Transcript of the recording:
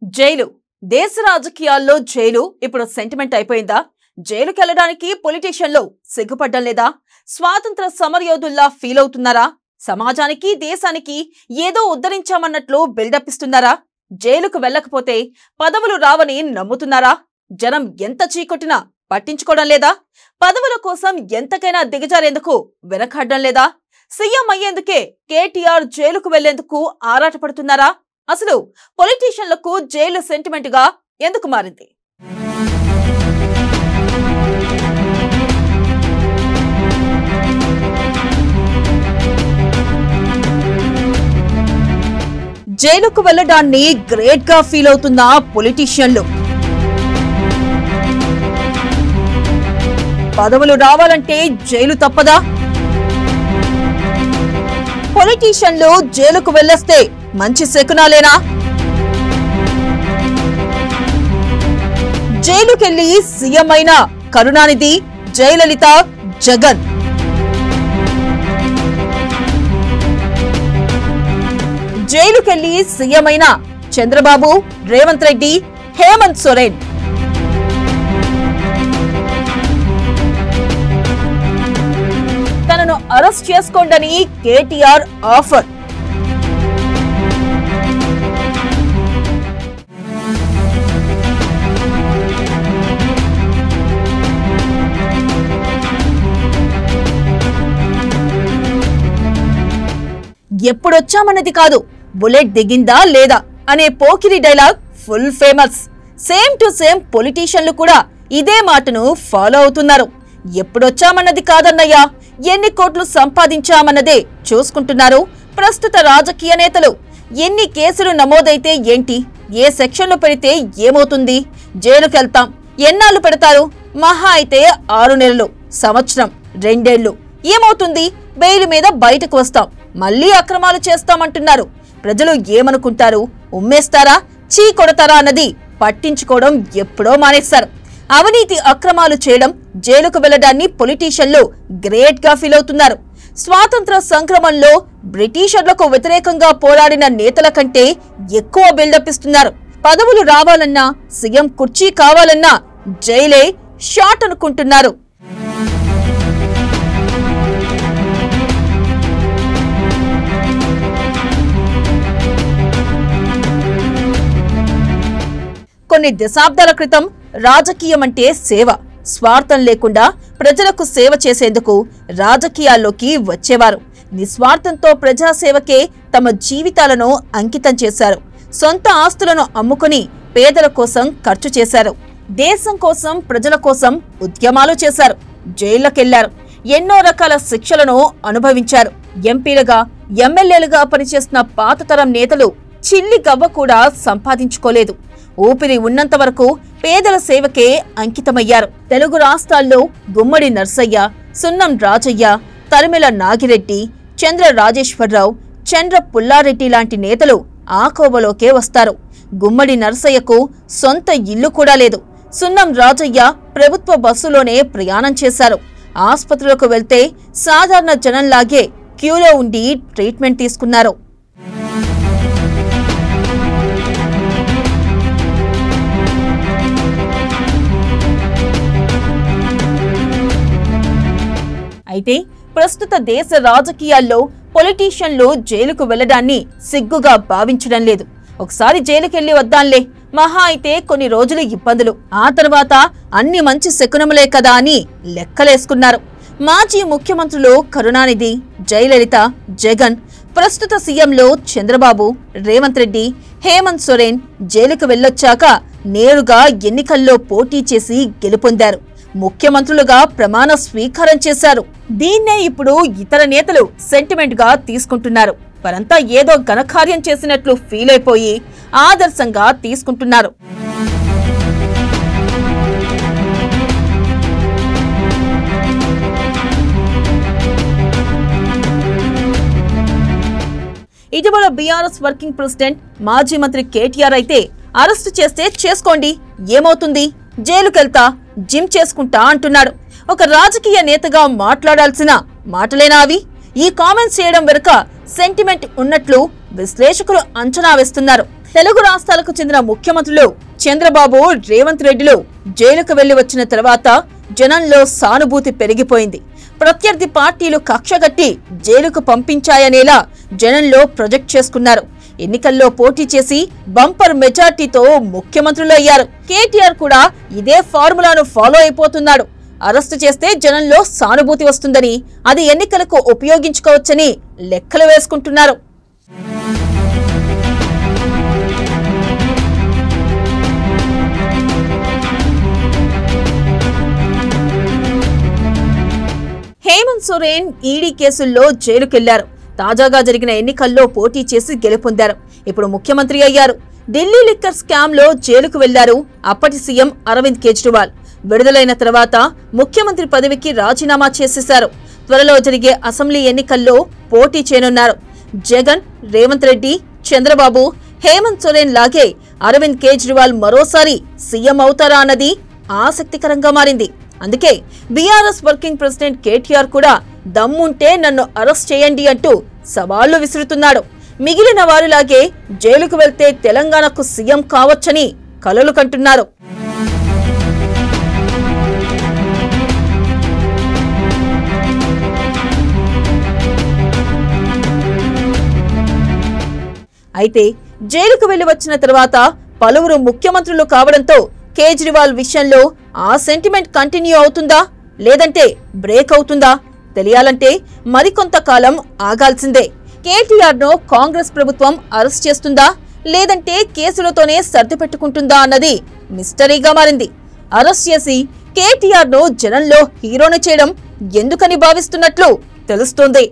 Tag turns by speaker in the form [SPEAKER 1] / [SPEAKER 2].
[SPEAKER 1] Jail దేశ రాజకీయాల్లో jail ఇప్పుడు సెంటిమెంట్ అయిపోయిందా? జైలుకి వెళ్ళడానికి పొలిటీషియన్లు సిగ్గుపడ్డం లేదా? స్వాతంత్ర సమరయోధుల్లా ఫీల్ అవుతున్నారా? సమాజానికి దేశానికి ఏదో ఉద్ధరించామన్నట్లు బిల్డప్ ఇస్తున్నారా? జైలుకు వెళ్ళకపోతే పదవులు రావని నమ్ముతున్నారా? జనం ఎంత చీకొట్టినా పట్టించుకోవడం లేదా? పదవుల కోసం ఎంతకైనా దిగజారేందుకు వెనకాడడం లేదా? సీఎం అయ్యేందుకే కేటీఆర్ జైలుకు వెళ్లేందుకు ఆరాటపడుతున్నారా? అసలు పొలిటీషియన్లకు జైలు సెంటిమెంట్ గా ఎందుకు మారింది? జైలుకు వెళ్లడాన్ని గ్రేట్ గా ఫీల్ అవుతున్న పొలిటీషియన్లు, పదవులు రావాలంటే జైలు తప్పదా? పొలిటీషియన్లు జైలుకు వెళ్లేస్తే మంచి శకునాలేనా? జైలుకెళ్లి సీఎం అయిన కరుణానిధి, జయలలిత, జగన్, జైలుకెళ్లి సీఎం అయిన చంద్రబాబు, రేవంత్ రెడ్డి, హేమంత్ సోరెన్, తనను అరెస్ట్ చేసుకోండని కేటీఆర్ ఆఫర్. ఎప్పుడొచ్చామన్నది కాదు, బుల్లెట్ దిగిందా లేదా అనే Pokiri dialogue full famous. Same to same పొలిటీషియన్లు కూడా ఇదే మాటను ఫాలో అవుతున్నారు. ఎప్పుడొచ్చామన్నది కాదన్నయ్యా, ఎన్ని కోట్లు సంపాదించామన్నదే చూసుకుంటున్నారు ప్రస్తుత రాజకీయ నేతలు. ఎన్ని కేసులు నమోదైతే ఏంటి, ఏ సెక్షన్లు పెడితే ఏమవుతుంది, జైలుకెళ్తాం, ఎన్నాళ్ళు పెడతారు, మహా అయితే 6 నెలలు, సంవత్సరం, 2 ఏళ్లు, ఏమవుతుంది, బెయిల్ మీద బయటకు వస్తాం, మళ్లీ అక్రమాలు చేస్తామంటున్నారు. ప్రజలు ఏమనుకుంటారు, ఉమ్మేస్తారా, చీ కొడతారా అన్నది పట్టించుకోవడం ఎప్పుడో మానేశారు. అవినీతి అక్రమాలు చేయడం, జైలుకు వెళ్లడాన్ని పొలిటీషియన్లు గ్రేట్ గా ఫీల్ అవుతున్నారు. స్వాతంత్ర సంగ్రామంలో బ్రిటిషర్లకు వ్యతిరేకంగా పోరాడిన నేతల కంటే ఎక్కువ బిల్డప్ ఇస్తున్నారు. పదవులు రావాలన్నా, సీఎం కుర్చీ కావాలన్నా జైలే షాట్ అనుకుంటున్నారు. కొన్ని దశాబ్దాల క్రితం రాజకీయం అంటే సేవ, స్వార్థం లేకుండా ప్రజలకు సేవ చేసేందుకు రాజకీయాల్లోకి వచ్చేవారు. నిస్వార్థంతో ప్రజాసేవకే తమ జీవితాలను అంకితం చేశారు. సొంత ఆస్తులను అమ్ముకుని పేదల కోసం ఖర్చు చేశారు. దేశం కోసం, ప్రజల కోసం ఉద్యమాలు చేశారు. జైళ్లకెళ్లారు. ఎన్నో రకాల శిక్షలను అనుభవించారు. ఎంపీలుగా, ఎమ్మెల్యేలుగా పనిచేసిన పాతతరం నేతలు చిల్లి గవ్వ కూడా సంపాదించుకోలేదు. ఊపిరి ఉన్నంత వరకు పేదల సేవకే అంకితమయ్యారు. తెలుగు రాష్ట్రాల్లో గుమ్మడి నర్సయ్య, సున్నం రాజయ్య, తరిమెల నాగిరెడ్డి, చంద్ర రాజేశ్వరరావు, చంద్ర పుల్లారెడ్డి లాంటి నేతలు ఆ కోవలోకే వస్తారు. గుమ్మడి నర్సయ్యకు సొంత ఇల్లు కూడా లేదు. సున్నం రాజయ్య ప్రభుత్వ బస్సులోనే ప్రయాణం చేశారు. ఆసుపత్రులకు వెళ్తే సాధారణ జనంలాగే క్యూలో ఉండి ట్రీట్మెంట్ తీసుకున్నారు. అయితే ప్రస్తుత దేశ రాజకీయాల్లో పొలిటీషియన్లు జైలుకు వెళ్లడాన్ని సిగ్గుగా భావించడం లేదు. ఒకసారి జైలుకెళ్లి వద్దాంలే, మహా అయితే కొన్ని రోజులు ఇబ్బందులు, ఆ తర్వాత అన్ని మంచి శకునములే కదా అని లెక్కలేసుకున్నారు. మాజీ ముఖ్యమంత్రులు కరుణానిధి, జయలలిత, జగన్, ప్రస్తుత సీఎంలు చంద్రబాబు, రేవంత్ రెడ్డి, హేమంత్ సోరెన్ జైలుకు వెళ్లొచ్చాక నేరుగా ఎన్నికల్లో పోటీ చేసి గెలుపొందారు. ముఖ్యమంత్రులుగా ప్రమాణ స్వీకారం చేశారు. దీన్నే ఇప్పుడు ఇతర నేతలు సెంటిమెంట్ గా తీసుకుంటున్నారు. వారంతా ఏదో ఘనకార్యం చేసినట్లు ఫీల్ అయిపోయి ఆదర్శంగా తీసుకుంటున్నారు. ఇటీవల బీఆర్ఎస్ వర్కింగ్ ప్రెసిడెంట్, మాజీ మంత్రి కేటీఆర్ అయితే అరెస్టు చేస్తే చేసుకోండి, ఏమవుతుంది, జైలుకెళ్తా, జిమ్ చేసుకుంటా అంటున్నాడు. ఒక రాజకీయ నేతగా మాట్లాడాల్సిన మాటలేనా అవి? ఈ కామెంట్స్ చేయడం వెనుక సెంటిమెంట్ ఉన్నట్లు విశ్లేషకులు అంచనా వేస్తున్నారు. తెలుగు రాష్ట్రాలకు చెందిన ముఖ్యమంత్రులు చంద్రబాబు, రేవంత్ రెడ్డిలు జైలుకు వెళ్లి వచ్చిన తర్వాత జనంలో సానుభూతి పెరిగిపోయింది. ప్రత్యర్థి పార్టీలు కక్షగట్టి జైలుకు పంపించాయనేలా జనంలో ప్రొజెక్ట్ చేసుకున్నారు. ఎన్నికల్లో పోటీ చేసి బంపర్ మెజార్టీతో ముఖ్యమంత్రులు అయ్యారు. కేటీఆర్ కూడా ఇదే ఫార్ములాను ఫాలో అయిపోతున్నాడు. అరెస్టు చేస్తే జనంలో సానుభూతి వస్తుందని, అది ఎన్నికలకు ఉపయోగించుకోవచ్చని లెక్కలు వేసుకుంటున్నారు. హేమంత్ సోరెన్ ఈడీ కేసుల్లో జైలుకెళ్లారు. తాజాగా జరిగిన ఎన్నికల్లో పోటీ చేసి గెలుపొందారు. ఇప్పుడు ముఖ్యమంత్రి అయ్యారు. ఢిల్లీ లిక్కర్ స్కామ్ లో జైలుకు వెళ్లారు అప్పటి సీఎం అరవింద్ కేజ్రీవాల్. విడుదలైన తర్వాత ముఖ్యమంత్రి పదవికి రాజీనామా చేసేశారు. త్వరలో జరిగే అసెంబ్లీ ఎన్నికల్లో పోటీ చేయనున్నారు. జగన్, రేవంత్ రెడ్డి, చంద్రబాబు, హేమంత్ సోరెన్ లాగే అరవింద్ కేజ్రీవాల్ మరోసారి సీఎం అవుతారా అన్నది ఆసక్తికరంగా మారింది. అందుకే బీఆర్ఎస్ వర్కింగ్ ప్రెసిడెంట్ కేటీఆర్ కూడా దమ్ముంటే నన్ను అరెస్ట్ చేయండి అంటూ సవాళ్లు విసురుతున్నాడు. మిగిలిన వారిలాగే జైలుకు వెళ్తే తెలంగాణకు సీఎం కావచ్చని కలలు కంటున్నారు. అయితే జైలుకు వెళ్లి వచ్చిన తర్వాత పలువురు ముఖ్యమంత్రులు కావడంతో కేజ్రీవాల్ విషయంలో ఆ సెంటిమెంట్ కంటిన్యూ అవుతుందా లేదంటే బ్రేక్ అవుతుందా తెలియాలంటే మరికొంతకాలం ఆగాల్సిందే. కేటీఆర్ను కాంగ్రెస్ ప్రభుత్వం అరెస్ట్ చేస్తుందా లేదంటే కేసులతోనే సర్దిపెట్టుకుంటుందా అన్నది మిస్టరీగా మారింది. అరెస్ట్ చేసి కేటీఆర్ను జనంలో హీరోను చేయడం ఎందుకని భావిస్తున్నట్లు తెలుస్తోంది.